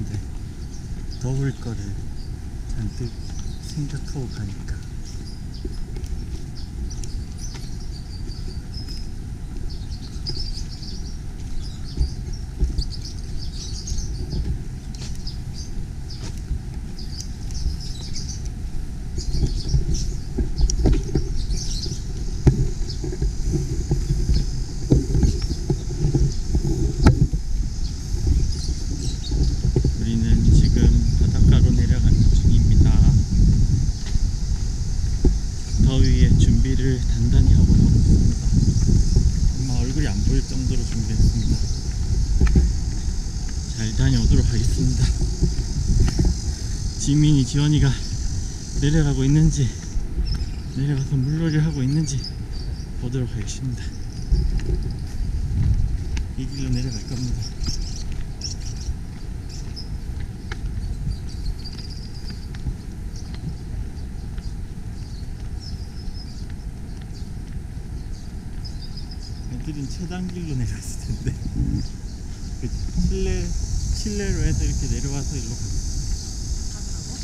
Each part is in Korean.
하는데 더울 거를 잔뜩 생각하고 가니까 우리는 지금 바닷가로 내려가는 중입니다. 더위에 준비를 단단히 하고 가고 있습니다. 엄마 얼굴이 안 보일 정도로 준비했습니다. 잘 다녀오도록 하겠습니다. 지민이 지원이가 내려가고 있는지 내려가서 물놀이를 하고 있는지 보도록 하겠습니다. 이 길로 내려갈 겁니다. 애들은 최단길로 내려갔을 텐데 그 실내로 해서 이렇게 내려와서 일로 가더라고?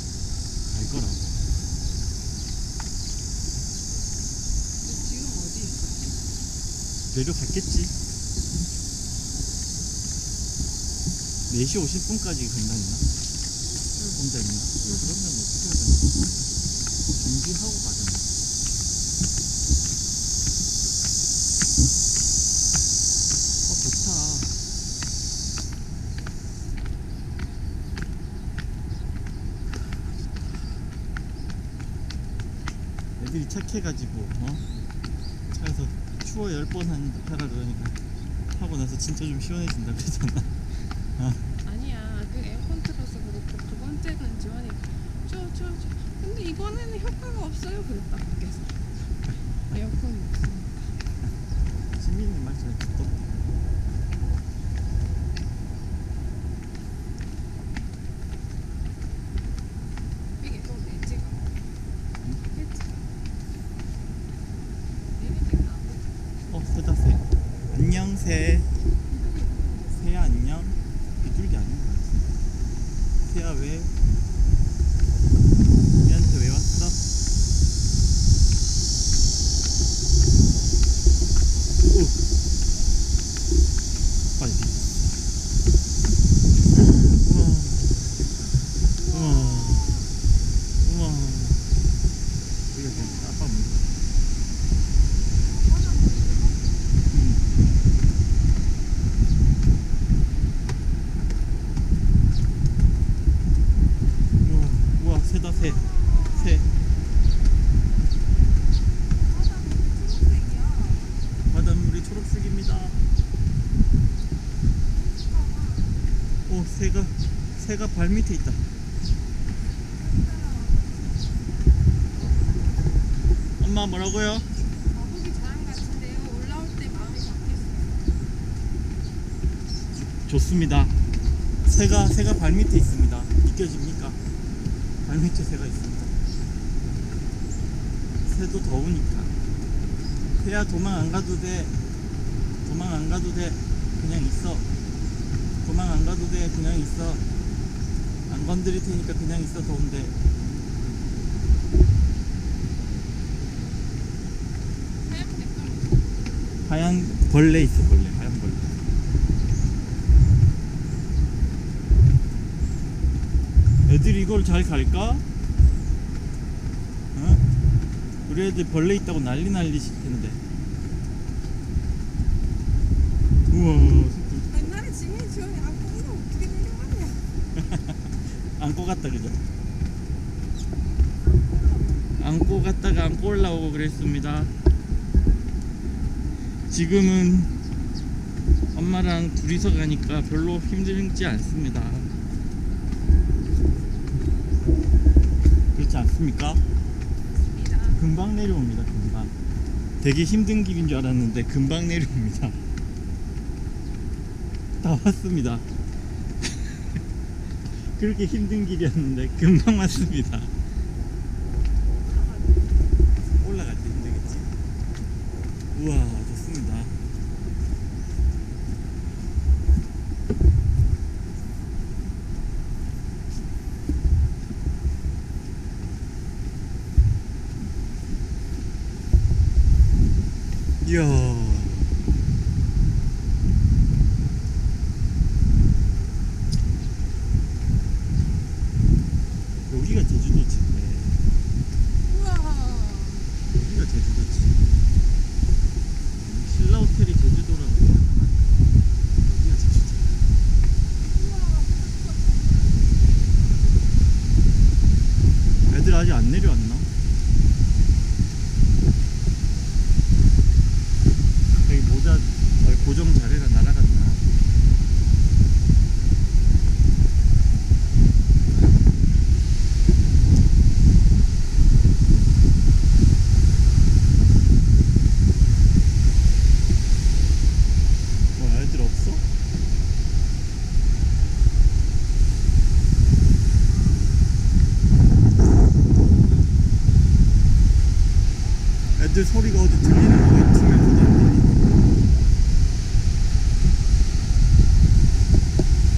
갈 거라고. 지금 어디 있어? 내려갔겠지. 4시 50분까지 간다 했나? 온다 했나? 그러면 어떻게 해야 되나? 준비하고 가잖아. 좋다. 애들이 착해가지고 차에서 추워 10번 하라 그러니까 하고 나서 진짜 좀 시원해진다 그랬잖아. 아니야, 그 에어컨 틀어서 그렇고 두 번째는 지원이 저 근데 이번에는 효과가 없어요 그랬다 밖에서. 에어컨이 없으니까. 지민이 말 잘 듣던데. 이게 또 내지가 했지. 내리지가 새다 새. 안녕 새. 새야 안녕. 비둘기 아닌 것 같아. 새야 왜? 우리한테 왜 왔어? 오. 빨리. 우와. 우와. 이거 진짜 아빠 물고. 우와 새다 새. 바닷물이 초록색입니다. 오 새가 발 밑에 있다. 엄마 뭐라고요? 거북이 자랑 같은데요. 올라올 때 마음이 바뀌었어요. 좋습니다. 새가 발 밑에 있습니다. 느껴집니까? 발 밑에 새가 있습니다. 새도 더우니까. 새야 도망 안 가도 돼. 도망 안 가도 돼. 그냥 있어. 도망 안 가도 돼. 그냥 있어. 안 건드릴 테니까 그냥 있어. 더운데. 하얀 벌레 있어. 벌레. 하얀 벌레. 애들이 이걸 잘 갈까? 우리 애들 벌레 있다고 난리 칠 텐데. 우와. 옛날에 지민이 지원이 안고 이거 어떻게 내려가냐? 안고 갔다 그죠? 안고 갔다가 안고 올라오고 그랬습니다. 지금은 엄마랑 둘이서 가니까 별로 힘들지 않습니다. 그렇지 않습니까? 금방 내려옵니다. 금방. 되게 힘든 길인 줄 알았는데 금방 내려옵니다. 다 왔습니다. 그렇게 힘든 길이었는데 금방 왔습니다. 올라갈 때 힘들겠지? 우와 좋습니다. 이야. 여기가 제주도지. 우와. 여기가 제주도지. 신라 호텔이 제주도라는 거. 여기가 제주도. 애들 아직 안 내려왔나? 여기 모자 잘 고정 잘해라. 날아갔나? 뭐 애들 없어? 애들 소리가 어디 들리는 거 같아.